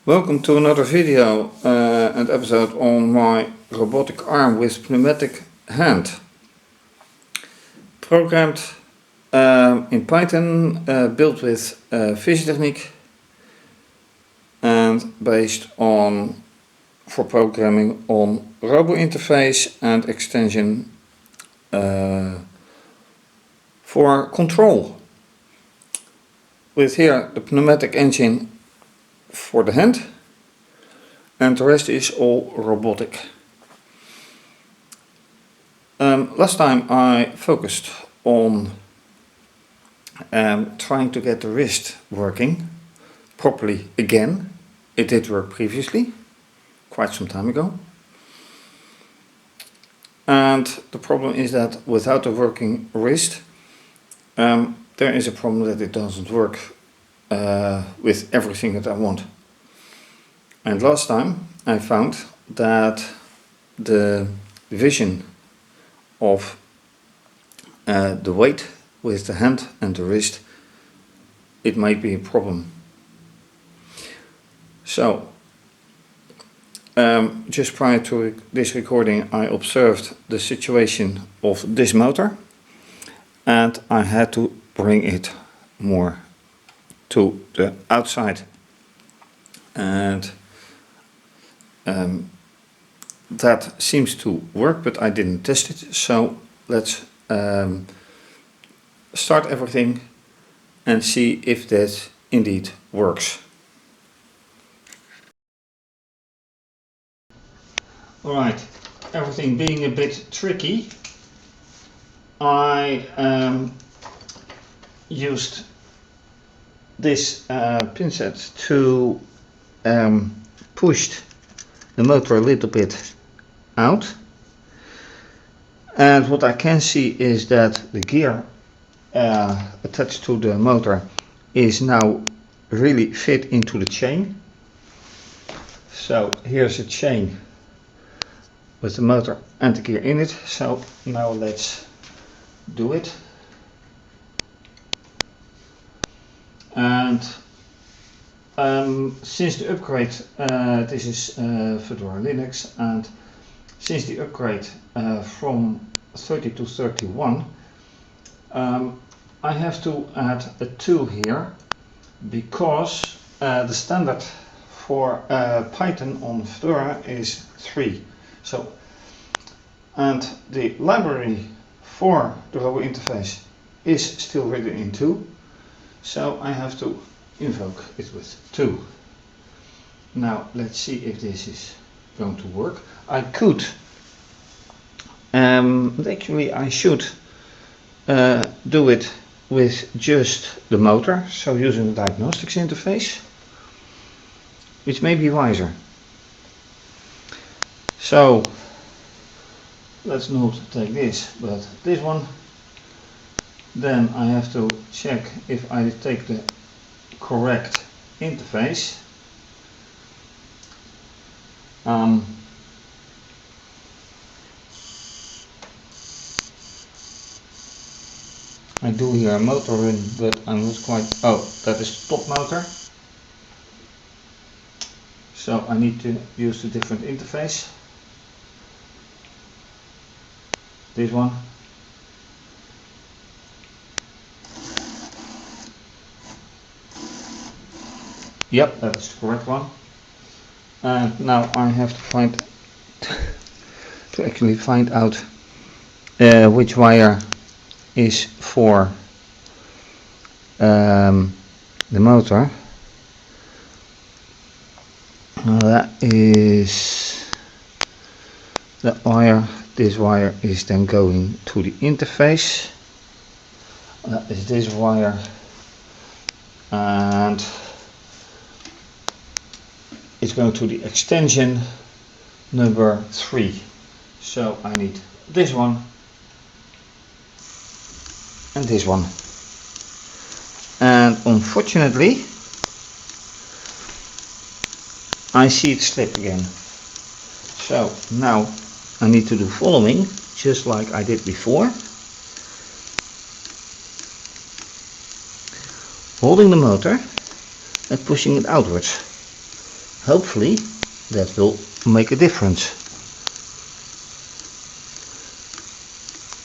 Welcome to another video and episode on my robotic arm with pneumatic hand. Programmed in Python, built with fischertechnik and based on for programming on robo interface and extension for control. With here the pneumatic engine for the hand, and the rest is all robotic. Last time I focused on trying to get the wrist working properly again. It did work previously, quite some time ago. And the problem is that without a working wrist, there is a problem that it doesn't work with everything that I want. And last time I found that the division of the weight with the hand and the wrist, it might be a problem. So just prior to this recording I observed the situation of this motor, and I had to bring it more to the outside, and that seems to work, but I didn't test it. So let's start everything and see if that indeed works. Alright, everything being a bit tricky, I used this pincet to push the motor a little bit out, and what I can see is that the gear attached to the motor is now really fit into the chain. So here's a chain with the motor and the gear in it. So now let's do it. And since the upgrade, this is Fedora Linux, and since the upgrade from 30 to 31, I have to add a 2 here, because the standard for Python on Fedora is 3. So, and the library for the robo interface is still written in 2. So I have to invoke it with 2. Now let's see if this is going to work. I could, actually I should do it with just the motor, so using the diagnostics interface, which may be wiser. So let's not take this, but this one. Then I have to check if I take the correct interface. I do here a motor run, but I'm not quite. Oh, that is top motor. So I need to use a different interface. This one. Yep, that's the correct one. And now I have to actually find out which wire is for the motor. That is the wire. This wire is then going to the interface. That is this wire, and it's going to the extension number 3. So I need this one and this one. And unfortunately I see it slip again. So now I need to do following, just like I did before. Holding the motor and pushing it outwards. hopefully that will make a difference.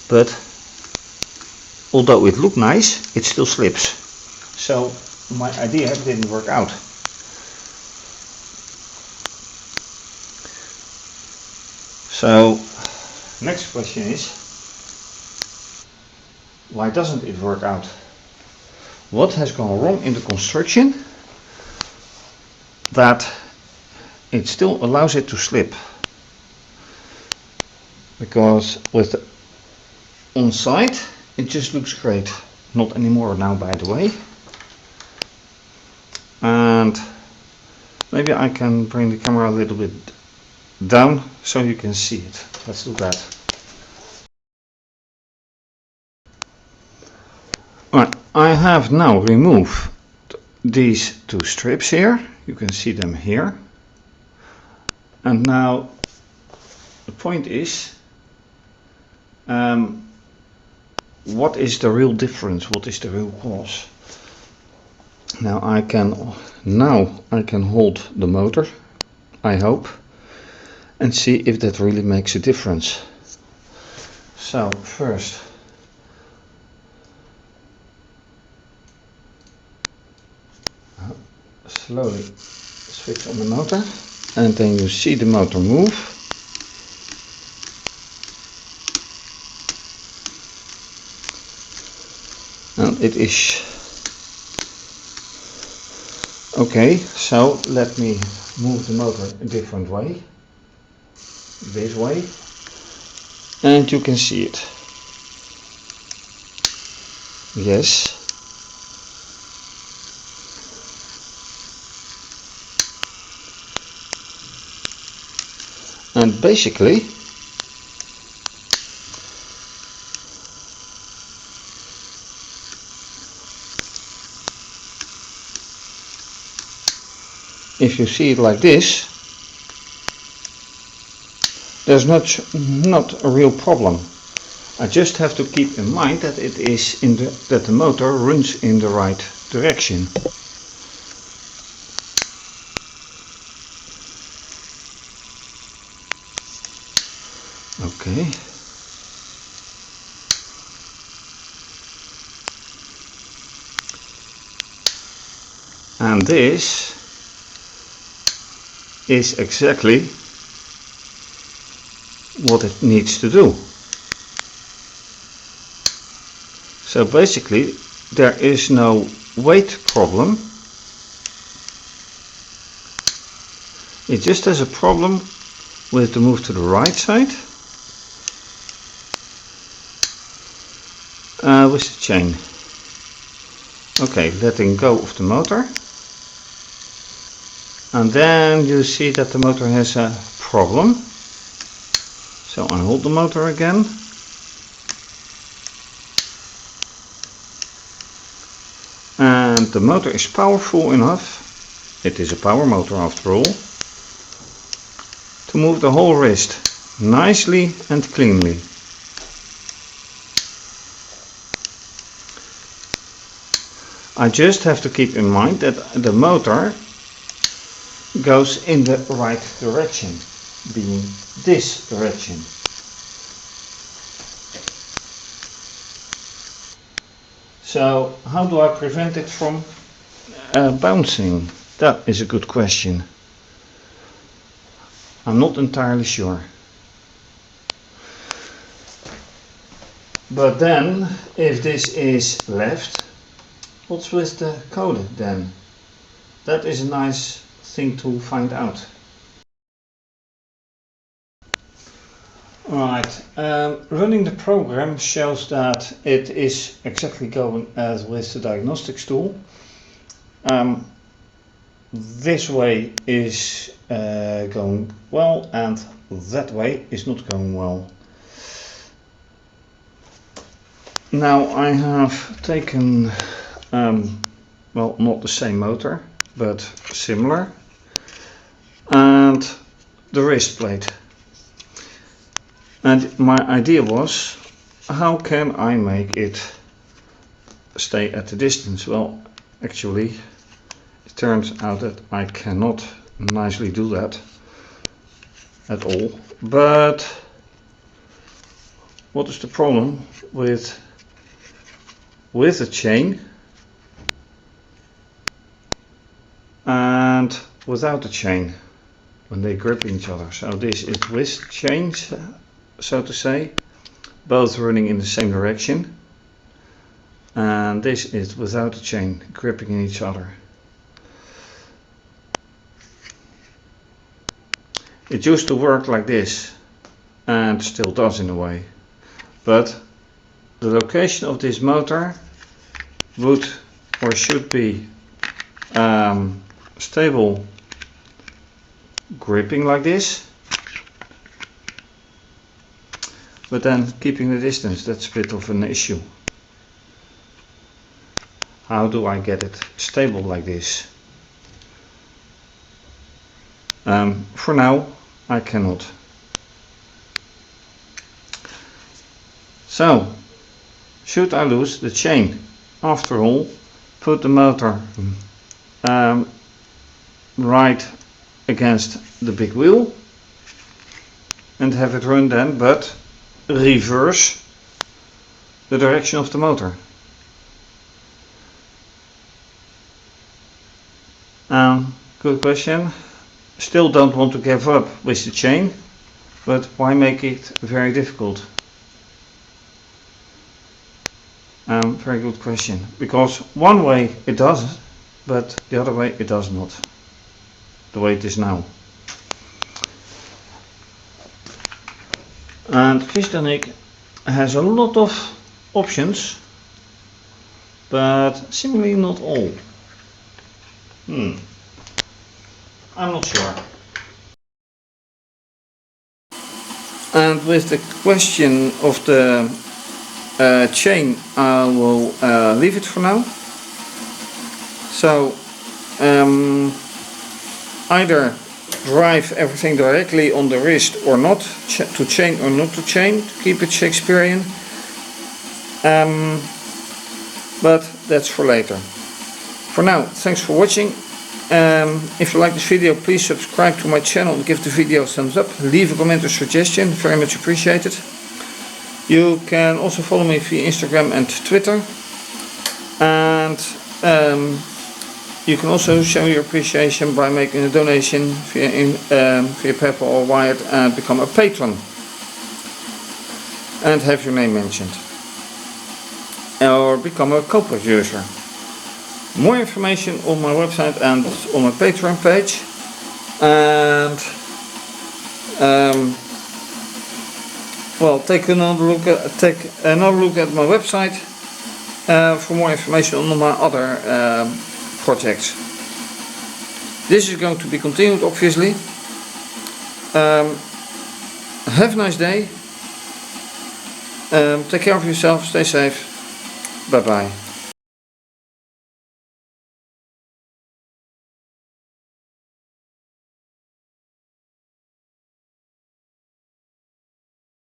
But although it looked nice, it still slips. So my idea didn't work out. So next question is, why doesn't it work out? What has gone wrong in the construction that it still allows it to slip? Because with the on side it just looks great. Not anymore now, by the way. And maybe I can bring the camera a little bit down so you can see it. Let's do that. Right, I have now removed these two strips here. You can see them here. And now the point is, what is the real difference? What is the real cause? Now I can hold the motor, I hope, and see if that really makes a difference. So first, slowly switch on the motor, and then you see the motor move. And it is okay. So let me move the motor a different way, this way, and you can see it. Yes. And basically if you see it like this, there's not a real problem. I just have to keep in mind that it is that the motor runs in the right direction. Okay. And this is exactly what it needs to do. So basically there is no weight problem. It just has a problem with the move to the right side with the chain. Okay, letting go of the motor. And then you see that the motor has a problem. So I hold the motor again. And the motor is powerful enough, it is a power motor after all, to move the whole wrist nicely and cleanly. I just have to keep in mind that the motor goes in the right direction, being this direction. So how do I prevent it from bouncing? That is a good question. I'm not entirely sure. But then, if this is left, what's with the code then? That is a nice thing to find out. Right, running the program shows that it is exactly going as with the diagnostics tool. This way is going well and that way is not going well. Now I have taken, well, not the same motor, but similar, and the wrist plate. And my idea was, how can I make it stay at the distance? Well, actually, it turns out that I cannot nicely do that at all. But what is the problem with a chain and without a chain when they grip each other? So this is with chains, so to say, both running in the same direction, and this is without a chain, gripping in each other. It used to work like this, and still does in a way, but the location of this motor would or should be stable gripping like this, but then keeping the distance, that's a bit of an issue. How do I get it stable like this? For now I cannot. So should I lose the chain? After all, put the motor right against the big wheel and have it run then, but reverse the direction of the motor. Good question. Still don't want to give up with the chain, but why make it very difficult? Very good question. Because one way it does, but the other way it does not. The way it is now. And fischertechnik has a lot of options, but seemingly not all. I'm not sure. And with the question of the chain, I will leave it for now. So either drive everything directly on the wrist or not, to chain or not to chain, to keep it Shakespearean. But that's for later. For now, thanks for watching. If you like this video, please subscribe to my channel and give the video a thumbs up. Leave a comment or suggestion, very much appreciated. You can also follow me via Instagram and Twitter. And you can also show your appreciation by making a donation via PayPal or Wired and become a patron. And have your name mentioned. Or become a co-producer. More information on my website and on my Patreon page. And well, take another look at my website for more information on my other projects. This is going to be continued, obviously. Have a nice day. Take care of yourself. Stay safe. Bye bye.